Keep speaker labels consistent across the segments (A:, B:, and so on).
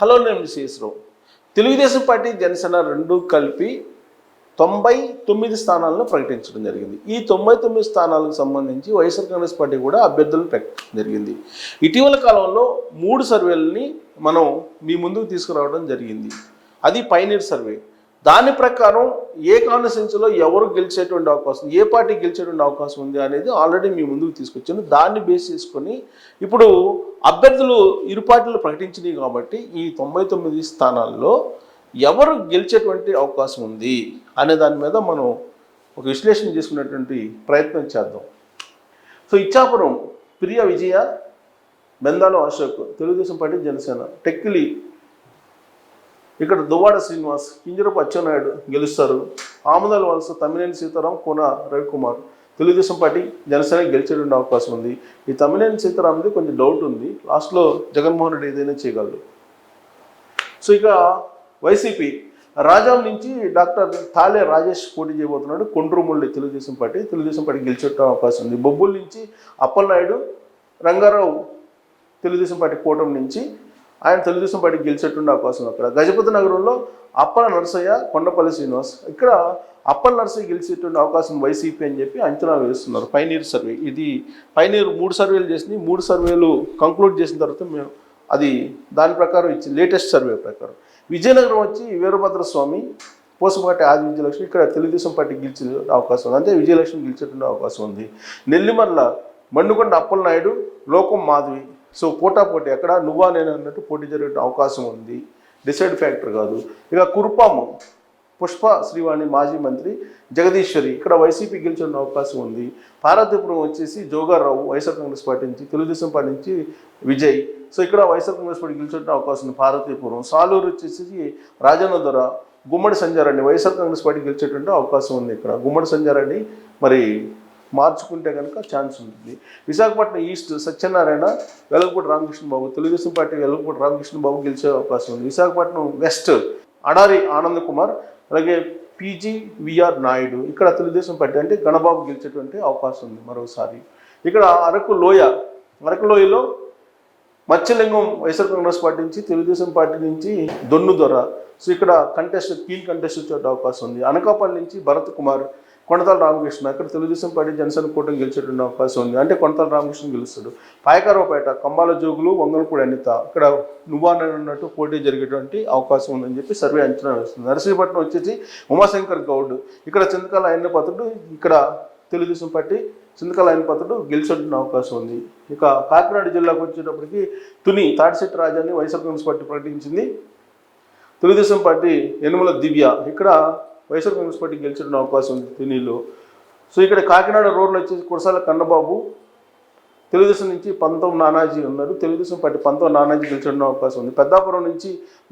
A: Hello నేను శ్రీశ్రావు. Telugu Desam party Janasena రెండు కలిపి 99 స్థానాలను ప్రకటించడం జరిగింది. ఈ 99 స్థానాలకు సంబంధించి వైఎస్ఆర్ కాంగ్రెస్ పార్టీ కూడా అభ్యర్థులను ప్రకటించడం జరిగింది. ఇటీవల కాలంలో 3 సర్వేలని మనం మీ ముందుకు తీసుకురావడం జరిగింది. అది పైనీర్ సర్వే. దాని ప్రకారం ఏ కాన్స్టిట్యున్సీలో ఎవరు గెలిచేటువంటి అవకాశం, ఏ పార్టీ గెలిచేటువంటి అవకాశం ఉంది అనేది ఆల్రెడీ మీ ముందుకు తీసుకొచ్చాను. దాన్ని బేస్ చేసుకొని ఇప్పుడు అభ్యర్థులు ఇరు పార్టీలు ప్రకటించినాయి కాబట్టి ఈ 99 స్థానాల్లో ఎవరు గెలిచేటువంటి అవకాశం ఉంది అనే దాని మీద మనం ఒక విశ్లేషణ చేసుకునేటువంటి ప్రయత్నం చేద్దాం. సో ఇచ్చాపురం ప్రియ విజయ, బెందాలో అశోక్ తెలుగుదేశం పార్టీ జనసేన, టెక్కిలి ఇక్కడ దువ్వాడ శ్రీనివాస్, కింజరపు అచ్చెన్నాయుడు గెలుస్తారు. ఆముదాల వలస తమ్మినేని సీతారాం, కోన రవికుమార్ తెలుగుదేశం పార్టీ జనసేన గెలిచేటువంటి అవకాశం ఉంది. ఈ తమ్మినేని సీతారాంది కొంచెం డౌట్ ఉంది, లాస్ట్లో జగన్మోహన్ రెడ్డి ఏదైనా చేయగలరు. సో ఇక వైసీపీ రాజాం నుంచి డాక్టర్ తాలే రాజేష్ పోటీ చేయబోతున్నాడు. కొండ్రుముళ్ళి తెలుగుదేశం పార్టీ గెలిచేట అవకాశం ఉంది. బొబ్బుల నుంచి అప్పలనాయుడు, రంగారావు తెలుగుదేశం పార్టీ కూటమి నుంచి ఆయన తెలుగుదేశం పార్టీకి గెలిచేటువంటి అవకాశం. అక్కడ గజపతి నగరంలో అప్పల నరసయ్య, కొండపల్లి శ్రీనివాస్, ఇక్కడ అప్పల నరసయ్య గెలిచేటువంటి అవకాశం వైసీపీ అని చెప్పి అంచనా వేస్తున్నారు. పైనీర్ సర్వే, ఇది పైనీర్ 3 సర్వేలు చేసింది. 3 సర్వేలు కంక్లూడ్ చేసిన తర్వాత మేము అది దాని ప్రకారం ఇచ్చి లేటెస్ట్ సర్వే ప్రకారం విజయనగరం వచ్చి వీరభద్రస్వామి, పోసపాటి ఆది విజయలక్ష్మి, ఇక్కడ తెలుగుదేశం పార్టీ గెలిచే అవకాశం ఉంది, అంటే విజయలక్ష్మి గెలిచేటువంటి అవకాశం ఉంది. నెల్లిమర్ల మండుకొండ అప్పలనాయుడు, లోకం మాధవి. సో పోటాపోటీ అక్కడ నువ్వా నేను అన్నట్టు పోటీ జరిగే అవకాశం ఉంది, డిసైడ్ ఫ్యాక్టర్ కాదు. ఇక కురుపాము పుష్ప శ్రీవాణి, మాజీ మంత్రి జగదీశ్వరి, ఇక్కడ వైసీపీ గెలిచే అవకాశం ఉంది. పార్వతీపురం వచ్చేసి జోగారావు వైఎస్ఆర్ కాంగ్రెస్ పార్టీ నుంచి, తెలుగుదేశం పార్టీ నుంచి విజయ్. సో ఇక్కడ వైఎస్ఆర్ కాంగ్రెస్ పార్టీ గెలిచే అవకాశం ఉంది పార్వతీపురం. సాలూరు వచ్చేసి రాజన్న దొర, గుమ్మడి సంజారెడ్డి వైఎస్ఆర్ కాంగ్రెస్ పార్టీ గెలిచేటువంటి అవకాశం ఉంది. ఇక్కడ గుమ్మడి సంజారెడ్డి మరి మార్చుకుంటే కనుక ఛాన్స్ ఉంటుంది. విశాఖపట్నం ఈస్ట్ సత్యనారాయణ, వెలగపూడి రామకృష్ణ బాబు తెలుగుదేశం పార్టీ వెలగపూడి రామకృష్ణ బాబు గెలిచే అవకాశం ఉంది. విశాఖపట్నం వెస్ట్ అడారి ఆనంద్ కుమార్, అలాగే PGVR నాయుడు, ఇక్కడ తెలుగుదేశం పార్టీ అంటే గణబాబు గెలిచేటువంటి అవకాశం ఉంది మరోసారి. ఇక్కడ అరకు లోయలో మత్స్యలింగం వైఎస్ఆర్ కాంగ్రెస్ పార్టీ నుంచి, తెలుగుదేశం పార్టీ నుంచి దొన్ను దొర. సో ఇక్కడ కీన్ కంటెస్ట్ వచ్చే అవకాశం ఉంది. అనకాపల్లి నుంచి భరత్ కుమార్, కొనతాల రామకృష్ణ, ఇక్కడ తెలుగుదేశం పార్టీ జనసేన కూటమి గెలిచేటువంటి అవకాశం ఉంది, అంటే కొనతాల రామకృష్ణ గెలుస్తాడు. పాయకరావుపేట కంబాల జోగులు, వంగలపూడి అనిత, ఇక్కడ నువ్వానన్నట్టు పోటీ జరిగేటువంటి అవకాశం ఉందని చెప్పి సర్వే అంచనా వేస్తుంది. నరసీపట్నం వచ్చేసి ఉమాశంకర్ గౌడ్, ఇక్కడ చింతకాల ఆయనపత్రుడు, ఇక్కడ తెలుగుదేశం పార్టీ చింతకాల ఆయనపత్రుడు గెలిచేటువంటి అవకాశం ఉంది. ఇక కాకినాడ జిల్లాకు వచ్చేటప్పటికి తుని తాటిశెట్టి రాజాన్ని వైఎస్ఆర్ కాంగ్రెస్ పార్టీ ప్రకటించింది. తెలుగుదేశం పార్టీ యనుమల దివ్య, ఇక్కడ వైఎస్ఆర్ కాంగ్రెస్ పార్టీ గెలిచిన అవకాశం ఉంది తునిలో. సో ఇక్కడ కాకినాడ రోడ్లు వచ్చేసి కురసాల కన్నబాబు, తెలుగుదేశం నుంచి పంతం నానాజీ ఉన్నారు, తెలుగుదేశం పార్టీ పంతం నానాజీ గెలిచిన అవకాశం ఉంది. పెద్దాపురం నుంచి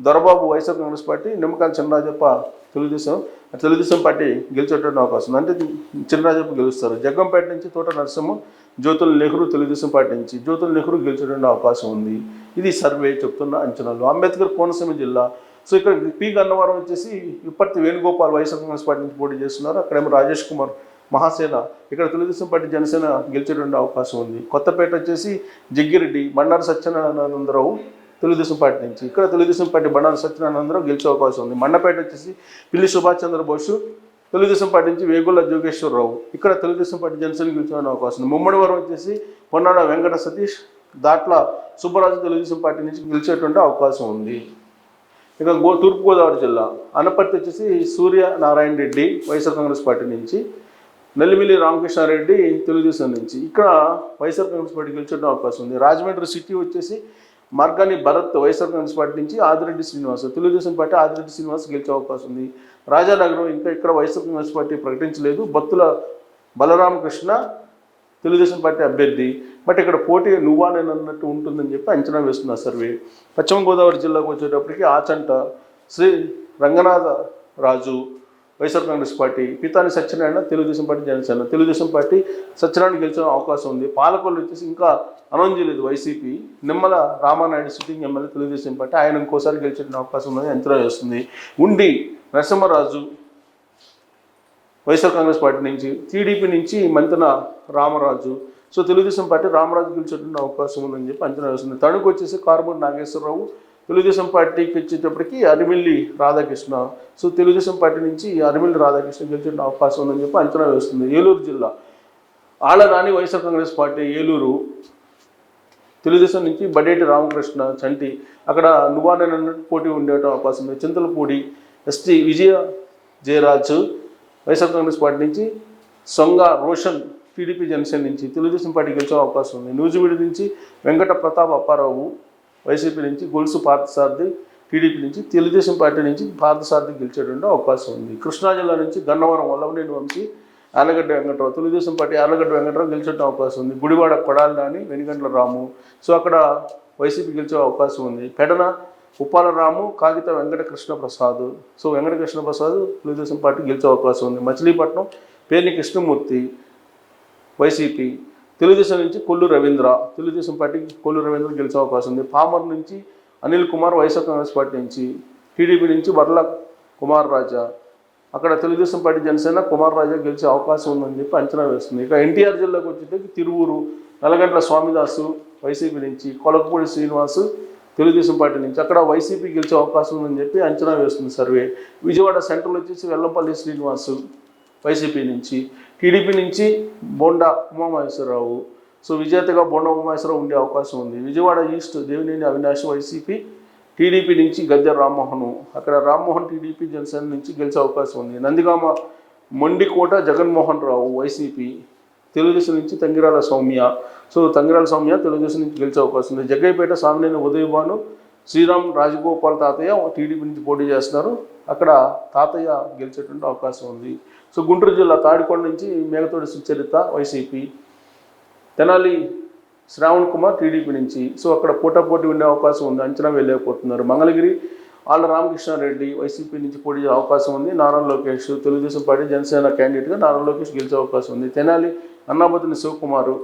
A: దొరబాబు వైఎస్ఆర్ కాంగ్రెస్ పార్టీ, నిమ్మకాయల చిన్నరాజప్ప తెలుగుదేశం పార్టీ గెలిచేటువంటి అవకాశం ఉంది, అంటే చిన్నరాజప్ప గెలుస్తారు. జగ్గంపేట నుంచి తోట నరసింహ, జ్యోతుల నెహ్రూ తెలుగుదేశం పార్టీ నుంచి జ్యోతుల నెహ్రూ గెలిచేటువంటి అవకాశం ఉంది. ఇది సర్వే చెప్తున్న అంచనాలు. అంబేద్కర్ కోనసీమ జిల్లా, సో ఇక్కడ పి గన్నవరం వచ్చేసి ఇప్పటి వేణుగోపాల్ వైఎస్ఆర్ కాంగ్రెస్ పార్టీ నుంచి పోటీ చేస్తున్నారు, అక్కడేమో రాజేష్ కుమార్ మహాసేన, ఇక్కడ తెలుగుదేశం పార్టీ జనసేన గెలిచేటువంటి అవకాశం ఉంది. కొత్తపేట వచ్చేసి జగ్గిరెడ్డి, బండారు సత్యనారాయణరావు తెలుగుదేశం పార్టీ నుంచి, ఇక్కడ తెలుగుదేశం పార్టీ బండారు సత్యనారాయణరావు గెలిచే అవకాశం ఉంది. మండపేట వచ్చేసి పిల్లి సుభాష్ చంద్రబోసు, తెలుగుదేశం పార్టీ నుంచి వేగుల జోగేశ్వరరావు, ఇక్కడ తెలుగుదేశం పార్టీ జనసేన గెలిచే అవకాశం ఉంది. ముమ్మడివరం వచ్చేసి పొన్నాడ వెంకట సతీష్, దాట్ల సుబ్బరాజు తెలుగుదేశం పార్టీ నుంచి గెలిచేటువంటి అవకాశం ఉంది. ఇక తూర్పుగోదావరి జిల్లా అనపర్తి వచ్చేసి సూర్యనారాయణ రెడ్డి వైఎస్ఆర్ కాంగ్రెస్ పార్టీ నుంచి, నెల్లిమిల్లి రామకృష్ణారెడ్డి తెలుగుదేశం నుంచి, ఇక్కడ వైఎస్ఆర్ కాంగ్రెస్ పార్టీ గెలిచే అవకాశం ఉంది. రాజమండ్రి సిటీ వచ్చేసి మార్గాని భరత్ వైఎస్ఆర్ కాంగ్రెస్ పార్టీ నుంచి, ఆదిరెడ్డి శ్రీనివాస్ తెలుగుదేశం పార్టీ ఆదిరెడ్డి శ్రీనివాస్ గెలిచే అవకాశం ఉంది. రాజానగరం ఇంకా ఇక్కడ వైఎస్ఆర్ కాంగ్రెస్ పార్టీ ప్రకటించలేదు, బత్తుల బలరామకృష్ణ తెలుగుదేశం పార్టీ అభ్యర్థి, బట్ ఇక్కడ పోటీ నువ్వా నేను అన్నట్టు ఉంటుందని చెప్పి అంచనా వేస్తున్న సర్వే. పశ్చిమ గోదావరి జిల్లాకు వచ్చేటప్పటికి Achanta Sri Ranganatha Raju YSR Congress party, Pitani Satyanarayana Telugu Desam party Janasena, Telugu Desam party Satyanarayana గెలిచిన అవకాశం ఉంది. పాలకొల్లు వచ్చేసి ఇంకా అనౌన్స్ చేయలేదు YCP, Nimmala Ramanaidu sitting MLA Telugu Desam party, ఆయన ఇంకోసారి గెలిచే అవకాశం ఉందని అంచనా వేస్తుంది. Undi Narasimharaju YSR Congress party నుంచి, టీడీపీ నుంచి మంతెన రామరాజు, సో తెలుగుదేశం పార్టీ రామరాజు గెలిచేటువంటి అవకాశం ఉందని చెప్పి అంచనా వేస్తుంది. తణుకు వచ్చేసి కారుమూరి నాగేశ్వరరావు తెలుగుదేశం పార్టీకి వచ్చేటప్పటికి అరిమిల్లి రాధాకృష్ణ. సో తెలుగుదేశం పార్టీ నుంచి అరిమిల్లి రాధాకృష్ణ గెలిచే అవకాశం ఉందని చెప్పి అంచనా వేస్తుంది. ఏలూరు జిల్లా ఆళ్లనాని వైఎస్ఆర్ కాంగ్రెస్ పార్టీ ఏలూరు, తెలుగుదేశం నుంచి బడేటి రామకృష్ణ చంటి, అక్కడ నువ్వానన్న పోటీ ఉండే అవకాశం ఉంది. చింతలపూడి ఎస్టీ విజయ జయరాజ్ వైఎస్ఆర్ కాంగ్రెస్ పార్టీ నుంచి, సొంగ రోషన్ టీడీపీ జనసేన నుంచి తెలుగుదేశం పార్టీ గెలిచే అవకాశం ఉంది. నూజివీడు నుంచి వెంకట ప్రతాప్ అప్పారావు వైసీపీ నుంచి, గొలుసు పార్థసారథి టీడీపీ నుంచి, తెలుగుదేశం పార్టీ నుంచి పార్థసారథి గెలిచేటువంటి అవకాశం ఉంది. కృష్ణా జిల్లా నుంచి గన్నవరం వల్లభనేని వంశీ, ఆర్లగడ్డ వెంకటరావు, తెలుగుదేశం పార్టీ ఆర్లగడ్డ వెంకటరావు గెలిచే అవకాశం ఉంది. గుడివాడ కొడాలి నాని, వెనుగండ్ల రాము, సో అక్కడ వైసీపీ గెలిచే అవకాశం ఉంది. పెడన ఉప్పాల రాము, కాగిత వెంకట కృష్ణ ప్రసాద్, సో వెంకట కృష్ణ ప్రసాద్ తెలుగుదేశం పార్టీ గెలిచే అవకాశం ఉంది. మచిలీపట్నం పేర్ని కృష్ణమూర్తి వైసీపీ, తెలుగుదేశం నుంచి కొల్లు రవీంద్ర, తెలుగుదేశం పార్టీకి కొల్లు రవీంద్ర గెలిచే అవకాశం ఉంది. పామర్ నుంచి అనిల్ కుమార్ వైఎస్ఆర్ కాంగ్రెస్ పార్టీ నుంచి, టీడీపీ నుంచి వర్ల కుమార్ రాజా, అక్కడ తెలుగుదేశం పార్టీ జనసేన కుమార్ రాజా గెలిచే అవకాశం ఉందని చెప్పి అంచనా వేస్తుంది. ఇక ఎన్టీఆర్ జిల్లాకు వచ్చేటప్పటికి తిరువూరు నల్లగంట్ల స్వామిదాసు వైసీపీ నుంచి, కొలకపూడి శ్రీనివాసు తెలుగుదేశం పార్టీ నుంచి, అక్కడ వైసీపీ గెలిచే అవకాశం ఉందని చెప్పి అంచనా వేస్తుంది సర్వే. విజయవాడ సెంట్రల్ వచ్చేసి వెల్లంపల్లి శ్రీనివాసు వైసీపీ నుంచి, టీడీపీ నుంచి బోండా ఉమామహేశ్వరరావు, సో విజేతగా బోండా ఉమామహేశ్వరరావు ఉండే అవకాశం ఉంది. Vijayawada east Devineni Avinash YCP, TDP నుంచి గద్దె రామ్మోహన్, అక్కడ రామ్మోహన్ టీడీపీ జనసేన నుంచి గెలిచే అవకాశం ఉంది. నందిగామ మొండికోట జగన్మోహన్ రావు వైసీపీ, తెలుగుదేశం నుంచి తంగిరాల సౌమ్య, సో తంగిరాల సౌమ్య తెలుగుదేశం నుంచి గెలిచే అవకాశం ఉంది. జగ్గైపేట సామినేని ఉదయభాను, శ్రీరామ్ రాజగోపాల్ తాతయ్య టీడీపీ నుంచి పోటీ చేస్తున్నారు, అక్కడ తాతయ్య గెలిచేటువంటి అవకాశం ఉంది. సో గుంటూరు జిల్లా తాడికొండ నుంచి మేఘతోటి సుచరిత వైసీపీ, తెనాలి శ్రావణ్ కుమార్ టీడీపీ నుంచి, సో అక్కడ పోటాపోటీ ఉండే అవకాశం ఉంది, అంచనా వేయలేకపోతున్నారు. మంగళగిరి ఆళ్ళ రామకృష్ణారెడ్డి వైసీపీ నుంచి పోటీ చేసే అవకాశం ఉంది. నారా లోకేష్ తెలుగుదేశం పార్టీ జనసేన క్యాండిడేట్గా నారా లోకేష్ గెలిచే అవకాశం ఉంది. తెనాలి అన్నాబతిని శివకుమారు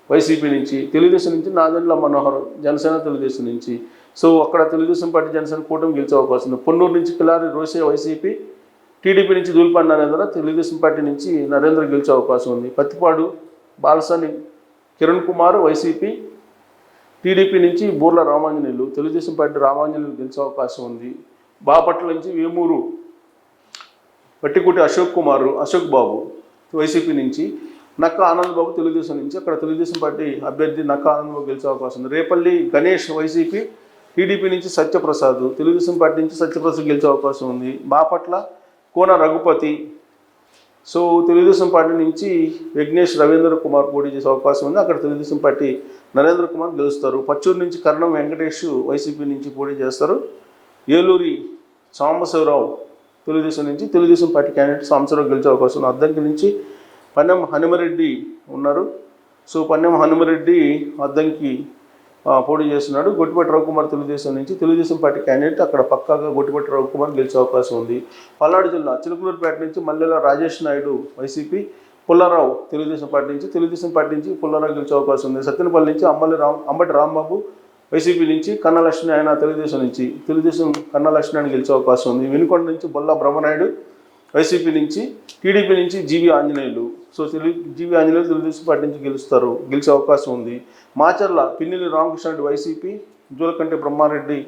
A: వైసీపీ నుంచి, తెలుగుదేశం నుంచి నాదెండ్ల మనోహర్ జనసేన తెలుగుదేశం నుంచి, సో అక్కడ తెలుగుదేశం పార్టీ జనసేన కూటమి గెలిచే అవకాశం ఉంది. పొన్నూరు నుంచి కిలారి రోసే వైసీపీ, టీడీపీ నుంచి దూల్పాటి నరేంద్ర, తెలుగుదేశం పార్టీ నుంచి నరేంద్ర గెలిచే అవకాశం ఉంది. పత్తిపాడు బాలసాని కిరణ్ కుమార్ వైసీపీ, టీడీపీ నుంచి బూర్ల రామాంజనేయులు, తెలుగుదేశం పార్టీ రామాంజనేయులు గెలిచే అవకాశం ఉంది. బాపట్ల నుంచి వేమూరు పట్టికుటి అశోక్ బాబు వైసీపీ నుంచి, నక్క ఆనందబాబు తెలుగుదేశం నుంచి, అక్కడ తెలుగుదేశం పార్టీ అభ్యర్థి నక్క ఆనందబాబు గెలిచే అవకాశం ఉంది. రేపల్లి గణేష్ వైసీపీ, టీడీపీ నుంచి సత్యప్రసాద్, తెలుగుదేశం పార్టీ నుంచి సత్యప్రసాద్ గెలిచే అవకాశం ఉంది. బాపట్ల కోన రఘుపతి, సో తెలుగుదేశం పార్టీ నుంచి విఘ్నేష్ రవీంద్ర కుమార్ పోటీ చేసే అవకాశం ఉంది, అక్కడ తెలుగుదేశం పార్టీ నరేంద్ర కుమార్ గెలుస్తారు. పచ్చూరు నుంచి కరణం వెంకటేష్ వైసీపీ నుంచి పోటీ చేస్తారు. ఏలూరి సాంబశివరావు తెలుగుదేశం నుంచి, తెలుగుదేశం పార్టీ క్యాండిడేట్ సాంబశివరావు గెలిచే అవకాశం ఉంది. అద్దంకి నుంచి పన్నెం హనుమరెడ్డి ఉన్నారు, సో పన్నెం హనుమరెడ్డి అద్దంకి పోటీ చేస్తున్నాడు. గొట్టిపట్టి రవికుమార్ తెలుగుదేశం నుంచి, తెలుగుదేశం పార్టీ క్యాండిడేట్, అక్కడ పక్కాగా గొట్టిపట్టి రవికుమార్ గెలిచే అవకాశం ఉంది. పల్నాడు జిల్లా చిలుకలూరుపేట నుంచి మల్లెల రాజేష్ నాయుడు వైసీపీ, పుల్లారావు తెలుగుదేశం పార్టీ నుంచి, తెలుగుదేశం పార్టీ నుంచి పుల్లారావు గెలిచే అవకాశం ఉంది. సత్తెనపల్లి నుంచి అంబటి రాంబాబు వైసీపీ నుంచి, కన్నా లక్ష్మీ ఆయన తెలుగుదేశం నుంచి, తెలుగుదేశం కన్నా లక్ష్మీ ఆయన గెలిచే అవకాశం ఉంది. వినుకొండ నుంచి బొల్లా బ్రహ్మనాయుడు వైసీపీ నుంచి, టీడీపీ నుంచి జీవి ఆంజనేయులు, సో జీవి ఆంజనేయులు తెలుగుదేశం పార్టీ నుంచి గెలిచే అవకాశం ఉంది. మాచర్ల పిన్నెల్లి రామకృష్ణారెడ్డి వైసీపీ, జూలకంటి బ్రహ్మారెడ్డి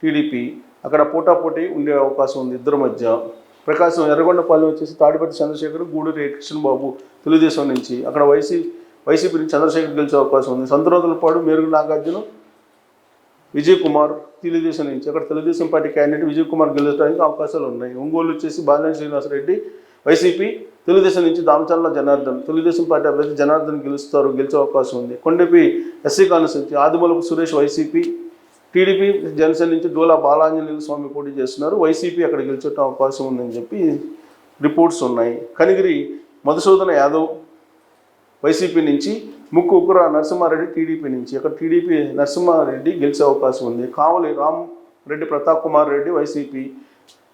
A: టీడీపీ, అక్కడ పోటాపోటీ ఉండే అవకాశం ఉంది ఇద్దరి మధ్య. ప్రకాశం ఎర్రగొండపాలెం వచ్చేసి తాడిపత్రి చంద్రశేఖర్, గూడూరి కృష్ణబాబు తెలుగుదేశం నుంచి, అక్కడ వైసీపీ నుంచి చంద్రశేఖర్ గెలిచే అవకాశం ఉంది. సంతరోదలపాడు మేరుగు నాగార్జున విజయ్ కుమార్ తెలుగుదేశం నుంచి, అక్కడ తెలుగుదేశం పార్టీ క్యాండిడేట్ విజయ్ కుమార్ గెలిచడానికి అవకాశాలు ఉన్నాయి. ఒంగోలు వచ్చేసి బాలినేని శ్రీనివాసరెడ్డి వైసీపీ, తెలుగుదేశం నుంచి దామచర్ల జనార్దన్, తెలుగుదేశం పార్టీ అభ్యర్థి జనార్దన్ గెలిచే అవకాశం ఉంది. Kondapi SC constituency Adimulapu Suresh YCP, TDP Janasena నుంచి డోలా బాలాంజనేయులు స్వామి పోటీ చేస్తున్నారు, వైసీపీ అక్కడ గెలిచే అవకాశం ఉందని చెప్పి రిపోర్ట్స్ ఉన్నాయి. కనిగిరి మధుసూదన యాదవ్ వైసీపీ నుంచి, ముక్కు ఉకుర నరసింహారెడ్డి టీడీపీ నుంచి, అక్కడ టీడీపీ నరసింహారెడ్డి గెలిచే అవకాశం ఉంది. Kavali Reddy Pratap Kumar Reddy YCP,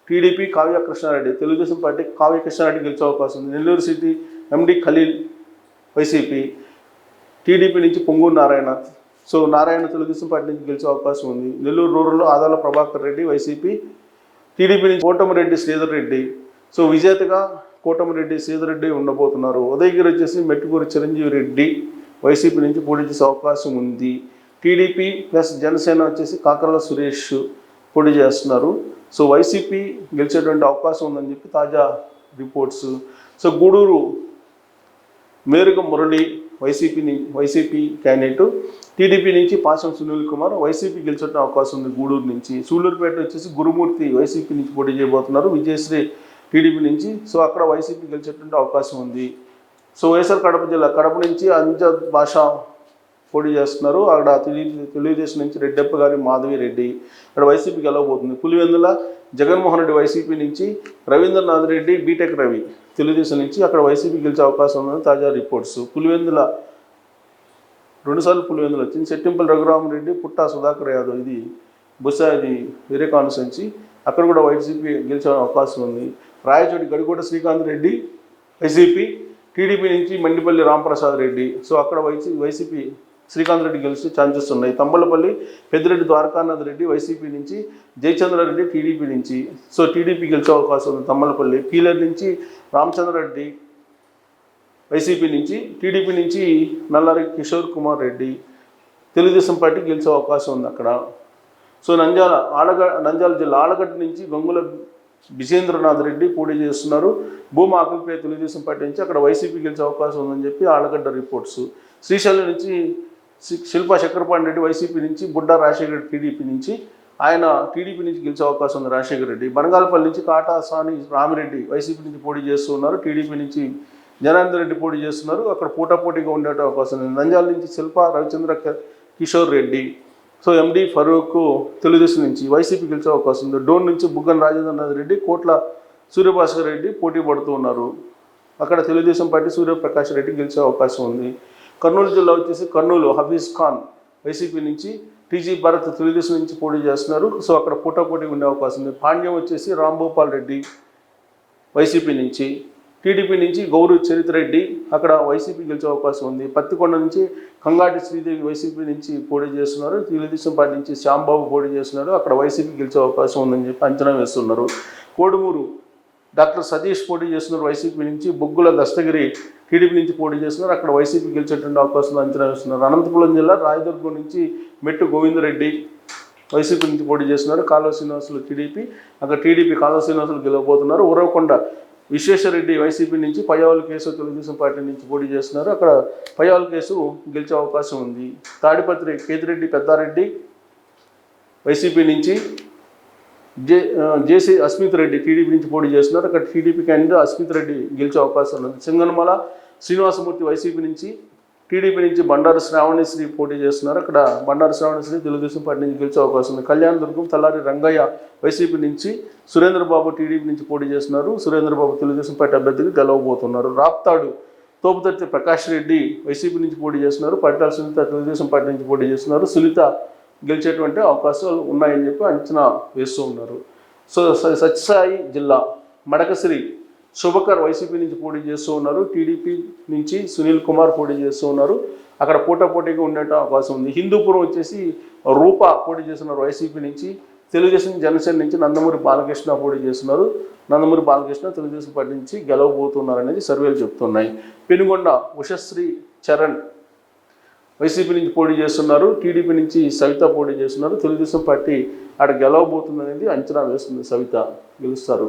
A: TDP Kavya Krishna Reddy, Telugu Desam party Kavya Krishna Reddy గెలిచే అవకాశం ఉంది. Nellore city MD Khaleel YCP, TDP నుంచి పొంగూరు నారాయణ, సో నారాయణ తెలుగుదేశం పార్టీ నుంచి గెలిచే అవకాశం ఉంది. నెల్లూరు రూరల్లో ఆదాల ప్రభాకర్ రెడ్డి వైసీపీ, టీడీపీ నుంచి కోటమిరెడ్డి శ్రీధర్ రెడ్డి, సో విజేతగా కోటమిరెడ్డి శ్రీధర్ రెడ్డి ఉండబోతున్నారు. ఉదయగిరి వచ్చేసి మెట్టుకూరి చిరంజీవి రెడ్డి వైసీపీ నుంచి పోటీ చేసే అవకాశం ఉంది. టీడీపీ ప్లస్ జనసేన వచ్చేసి కాకర్ల సురేష్ పోటీ చేస్తున్నారు. సో వైసీపీ గెలిచేటువంటి అవకాశం ఉందని చెప్పి తాజా reports. So Gudur Meruga Murali YCP candidate, TDP నుంచి పాసం సునీల్ కుమార్ వైసీపీ గెలిచే అవకాశం ఉంది గూడూరు నుంచి. సూళ్ళూరుపేట వచ్చేసి గురుమూర్తి వైసీపీ నుంచి పోటీ చేయబోతున్నారు, విజయశ్రీ టీడీపీ నుంచి. సో అక్కడ వైసీపీ గెలిచేటువంటి అవకాశం ఉంది. సో వైఎస్ఆర్ కడప జిల్లా కడప నుంచి అంజద్ బాషా పోటీ చేస్తున్నారు. అక్కడ తెలుగుదేశం నుంచి రెడ్డప్ప గారి మాధవి రెడ్డి అక్కడ వైసీపీ గెలవబోతుంది. పులివెందుల జగన్మోహన్ రెడ్డి వైసీపీ నుంచి, రవీంద్రనాథ్ రెడ్డి బీటెక్ రవి తెలుగుదేశం నుంచి అక్కడ వైసీపీ గెలిచే అవకాశం ఉందని తాజా రిపోర్ట్స్. పులివెందుల 2 సార్లు పులివెందులు వచ్చింది. చెట్టింపల్లి రఘురామరెడ్డి, పుట్టా సుధాకర్ యాదవ్ ఇది బుసా ఇది వేరే కాన్స్టిట్యున్సీ, అక్కడ కూడా వైసీపీ గెలిచే అవకాశం ఉంది. రాయచోటి గడికోట శ్రీకాంత్ రెడ్డి వైసీపీ, టీడీపీ నుంచి మండిపల్లి రాంప్రసాద్ రెడ్డి. సో అక్కడ వైసీపీ శ్రీకాంత్ రెడ్డి గెలిచే ఛాన్సెస్ ఉన్నాయి. తంబలపల్లి పెద్దిరెడ్డి ద్వారకానాథ్ రెడ్డి వైసీపీ నుంచి, జయచంద్రారెడ్డి టీడీపీ నుంచి. సో టీడీపీ గెలిచే అవకాశం ఉంది తంబలపల్లి. పీలర్ నుంచి రామచంద్రారెడ్డి వైసీపీ నుంచి, టీడీపీ నుంచి నల్లారి కిషోర్ కుమార్ రెడ్డి తెలుగుదేశం పార్టీ గెలిచే అవకాశం ఉంది అక్కడ. సో నంద్యాల జిల్లా ఆలగడ్డ నుంచి గంగుల విజేంద్రనాథ్ రెడ్డి పోటీ చేస్తున్నారు. భూమా ఆకులపై తెలుగుదేశం పార్టీ నుంచి అక్కడ వైసీపీ గెలిచే అవకాశం ఉందని చెప్పి ఆలగడ్డ రిపోర్ట్స్. శ్రీశైలం నుంచి శిల్పా చక్రపాణి రెడ్డి వైసీపీ నుంచి, బుడ్డా రాజశేఖర రెడ్డి టీడీపీ నుంచి, ఆయన టీడీపీ నుంచి గెలిచే అవకాశం ఉంది రాజశేఖర రెడ్డి. బనగాలపల్లి నుంచి కాటా సాని రామిరెడ్డి వైసీపీ నుంచి పోటీ చేస్తున్నారు, టీడీపీ నుంచి జనార్దన్ రెడ్డి పోటీ చేస్తున్నారు, అక్కడ పోటాపోటీగా ఉండే అవకాశం ఉంది. నంద్యాల నుంచి శిల్పా రవిచంద్ర కిషోర్ రెడ్డి, సో ఎండి ఫరూక్ తెలుగుదేశం నుంచి వైసీపీ గెలిచే అవకాశం ఉంది. డోన్ నుంచి బుగ్గన రాజేంద్రనాథ్ రెడ్డి, కోట్ల సూర్యభాస్కర్ రెడ్డి పోటీ పడుతూ ఉన్నారు, అక్కడ తెలుగుదేశం పార్టీ సూర్యప్రకాష్ రెడ్డి గెలిచే అవకాశం ఉంది. కర్నూలు జిల్లా వచ్చేసి కర్నూలు హఫీజ్ ఖాన్ వైసీపీ నుంచి, టీజీ భరత్ తెలుగుదేశం నుంచి పోటీ చేస్తున్నారు, సో అక్కడ పోటాపోటీ ఉండే అవకాశం ఉంది. పాండ్యం వచ్చేసి రాంభూపాల్ రెడ్డి వైసీపీ నుంచి, టీడీపీ నుంచి గౌరు చరిత్ర రెడ్డి అక్కడ వైసీపీ గెలిచే అవకాశం ఉంది. పత్తికొండ నుంచి కంగాటి శ్రీదేవి వైసీపీ నుంచి పోటీ చేస్తున్నారు, తెలుగుదేశం పార్టీ నుంచి శ్యాంబాబు పోటీ చేస్తున్నారు, అక్కడ వైసీపీ గెలిచే అవకాశం ఉందని చెప్పి అంచనా వేస్తున్నారు. కోడుమూరు డాక్టర్ సతీష్ పోటీ చేస్తున్నారు వైసీపీ నుంచి, బొగ్గుల దస్తగిరి టీడీపీ నుంచి పోటీ చేస్తున్నారు, అక్కడ వైసీపీ గెలిచేటువంటి అవకాశం అంచనా వేస్తున్నారు. అనంతపురం జిల్లా రాయదుర్గం నుంచి మెట్టు గోవిందరెడ్డి వైసీపీ నుంచి పోటీ చేస్తున్నారు, కాలువ శ్రీనివాసులు టీడీపీ, అక్కడ టీడీపీ కాలువ శ్రీనివాసులు గెలవబోతున్నారు. ఉరవకొండ విశ్వేశ్వరరెడ్డి వైసీపీ నుంచి, పయ్యావుల కేసు తెలుగుదేశం పార్టీ నుంచి పోటీ చేస్తున్నారు, అక్కడ పయ్యావుల కేసు గెలిచే అవకాశం ఉంది. తాడిపత్రి కేతిరెడ్డి పెద్దారెడ్డి వైసీపీ నుంచి, జేసీ అస్మిత్ రెడ్డి టీడీపీ నుంచి పోటీ చేస్తున్నారు, అక్కడ టీడీపీ క్యాండిడేట్ అస్మిత్ రెడ్డి గెలిచే అవకాశం ఉంది. సింగనమల శ్రీనివాసమూర్తి వైసీపీ నుంచి, టీడీపీ నుంచి బండారు శ్రావణిశ్రీ పోటీ చేస్తున్నారు, అక్కడ బండారు శ్రావణిశ్రీ తెలుగుదేశం పార్టీ నుంచి గెలిచే అవకాశం ఉంది. కళ్యాణదుర్గం తల్లారి రంగయ్య వైసీపీ నుంచి, సురేంద్రబాబు టీడీపీ నుంచి పోటీ చేస్తున్నారు, సురేంద్రబాబు తెలుగుదేశం పార్టీ అభ్యర్థిగా గెలవబోతున్నారు. రాప్తాడు తోపుతర్తి ప్రకాష్ రెడ్డి వైసీపీ నుంచి పోటీ చేస్తున్నారు, పరిటాల సునీత తెలుగుదేశం పార్టీ నుంచి పోటీ చేస్తున్నారు, సునీత గెలిచేటువంటి అవకాశాలు ఉన్నాయని చెప్పి అంచనా వేస్తూ ఉన్నారు. సో సత్యసాయి జిల్లా మడకసిరి శుభకర్ వైసీపీ నుంచి పోటీ చేస్తూ ఉన్నారు, టీడీపీ నుంచి సునీల్ కుమార్ పోటీ చేస్తూ ఉన్నారు, అక్కడ పోటాపోటీగా ఉండే అవకాశం ఉంది. హిందూపురం వచ్చేసి రూపా పోటీ చేస్తున్నారు వైసీపీ నుంచి, తెలుగుదేశం జనసేన నుంచి నందమూరి బాలకృష్ణ పోటీ చేస్తున్నారు, నందమూరి బాలకృష్ణ తెలుగుదేశం పార్టీ నుంచి గెలవబోతున్నారు అనేది సర్వేలు చెప్తున్నాయి. పెనుగొండ ఉషశ్రీ చరణ్ వైసీపీ నుంచి పోటీ చేస్తున్నారు, టీడీపీ నుంచి సవిత పోటీ చేస్తున్నారు, తెలుగుదేశం పార్టీ అక్కడ గెలవబోతుంది అనేది అంచనా వేస్తుంది, సవిత గెలుస్తారు.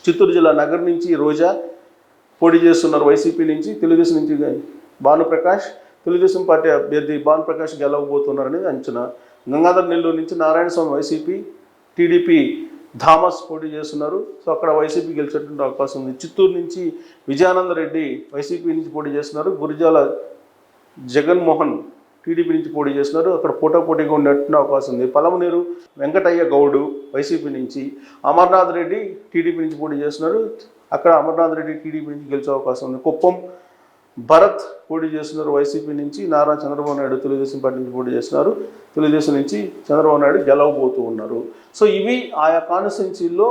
A: చిత్తూరు జిల్లా నగర్ నుంచి రోజా పోటీ చేస్తున్నారు వైసీపీ నుంచి, తెలుగుదేశం నుంచి భానుప్రకాష్ తెలుగుదేశం పార్టీ అభ్యర్థి భానుప్రకాష్ గెలవబోతున్నారు అనేది అంచనా. గంగాధర్ నెల్లూరు నుంచి నారాయణస్వామి వైసీపీ, టీడీపీ థామస్ పోటీ చేస్తున్నారు, సో అక్కడ వైసీపీ గెలిచేటువంటి అవకాశం ఉంది. చిత్తూరు నుంచి విజయానంద రెడ్డి వైసీపీ నుంచి పోటీ చేస్తున్నారు, గురిజాల జగన్మోహన్ టీడీపీ నుంచి పోటీ చేస్తున్నారు, అక్కడ పోటాపోటీగా ఉండేటువంటి అవకాశం ఉంది. పలమనేరు వెంకటయ్య గౌడు వైసీపీ నుంచి, అమర్నాథ్ రెడ్డి టీడీపీ నుంచి పోటీ చేస్తున్నారు, అక్కడ అమర్నాథ్ రెడ్డి టీడీపీ నుంచి గెలిచే అవకాశం ఉంది. కుప్పం భరత్ పోటీ చేస్తున్నారు వైసీపీ నుంచి, నారా చంద్రబాబు నాయుడు తెలుగుదేశం పార్టీ నుంచి పోటీ చేస్తున్నారు, తెలుగుదేశం నుంచి చంద్రబాబు నాయుడు గెలవబోతూ ఉన్నారు. సో ఇవి ఆయా కాన్స్టిట్యున్సీల్లో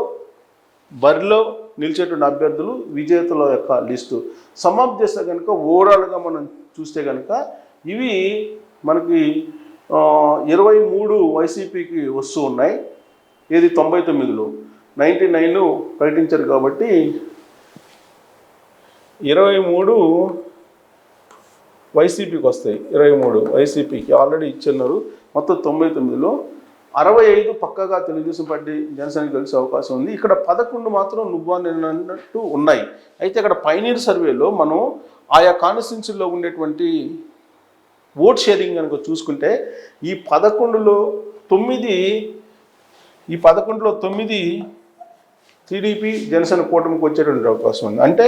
A: బరిలో నిలిచేటువంటి అభ్యర్థులు విజేతల యొక్క లిస్టు. సమాప్తి చేస్తే కనుక ఓవరాల్గా మనం చూస్తే కనుక ఇవి మనకి 23 వైసీపీకి వస్తూ ఉన్నాయి, ఏది 99లో 99 ప్రకటించారు కాబట్టి 23 వైసీపీకి వస్తాయి 23, వైసీపీకి ఆల్రెడీ ఇచ్చున్నారు. మొత్తం 99లో 65 పక్కగా తెలుగుదేశం పార్టీ జనసేనకి గెలిచే అవకాశం ఉంది. ఇక్కడ 11 మాత్రం నువ్వా నేను అన్నట్టు ఉన్నాయి. అయితే ఇక్కడ పైనీర్ సర్వేలో మనం ఆయా కాన్స్టిట్యున్సీల్లో ఉండేటువంటి ఓట్ షేరింగ్ కనుక చూసుకుంటే ఈ 11లో 9 టీడీపీ జనసేన కూటమికి వచ్చేటువంటి అవకాశం ఉంది. అంటే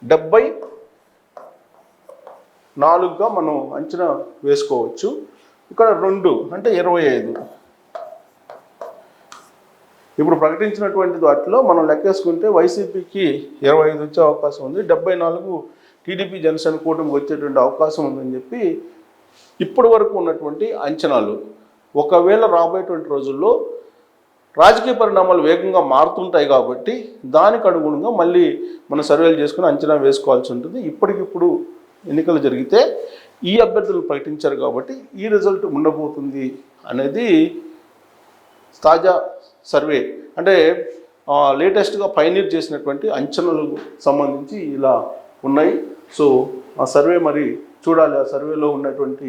A: 74గా మనం అంచనా వేసుకోవచ్చు. ఇక్కడ 2 అంటే 25. ఇప్పుడు ప్రకటించినటువంటి వాటిలో మనం లెక్కేసుకుంటే వైసీపీకి 25 వచ్చే అవకాశం ఉంది, 74 టీడీపీ జనసేన కూటమికి వచ్చేటువంటి అవకాశం ఉందని చెప్పి ఇప్పటి వరకు ఉన్నటువంటి అంచనాలు. ఒకవేళ రాబోయేటువంటి రోజుల్లో రాజకీయ పరిణామాలు వేగంగా మారుతుంటాయి కాబట్టి దానికి అనుగుణంగా మళ్ళీ మనం సర్వేలు చేసుకుని అంచనా వేసుకోవాల్సి ఉంటుంది. ఇప్పటికిప్పుడు ఎన్నికలు జరిగితే ఈ అభ్యర్థులు ప్రకటించారు కాబట్టి ఈ రిజల్ట్ ఉండబోతుంది అనేది తాజా సర్వే. అంటే లేటెస్ట్గా పైనీర్ చేసినటువంటి అంచనాలకు సంబంధించి ఇలా ఉన్నాయి. సో ఆ సర్వే మరి చూడాలి, ఆ సర్వేలో ఉన్నటువంటి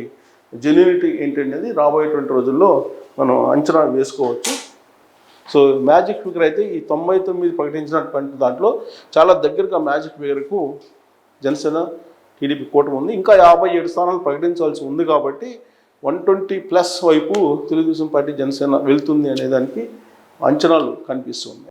A: జెన్యూనిటీ ఏంటనేది రాబోయేటువంటి రోజుల్లో మనం అంచనా వేసుకోవచ్చు. సో మ్యాజిక్ ఫిగర్ అయితే ఈ 99 ప్రకటించినటువంటి దాంట్లో చాలా దగ్గరగా మ్యాజిక్ ఫిగర్కు జనసేన టీడీపీ కూటమి ఉంది. ఇంకా 57 స్థానాలు ప్రకటించాల్సి ఉంది కాబట్టి 120+ వైపు తెలుగుదేశం పార్టీ జనసేన వెళ్తుంది అనేదానికి అంచనాలు కనిపిస్తుంది.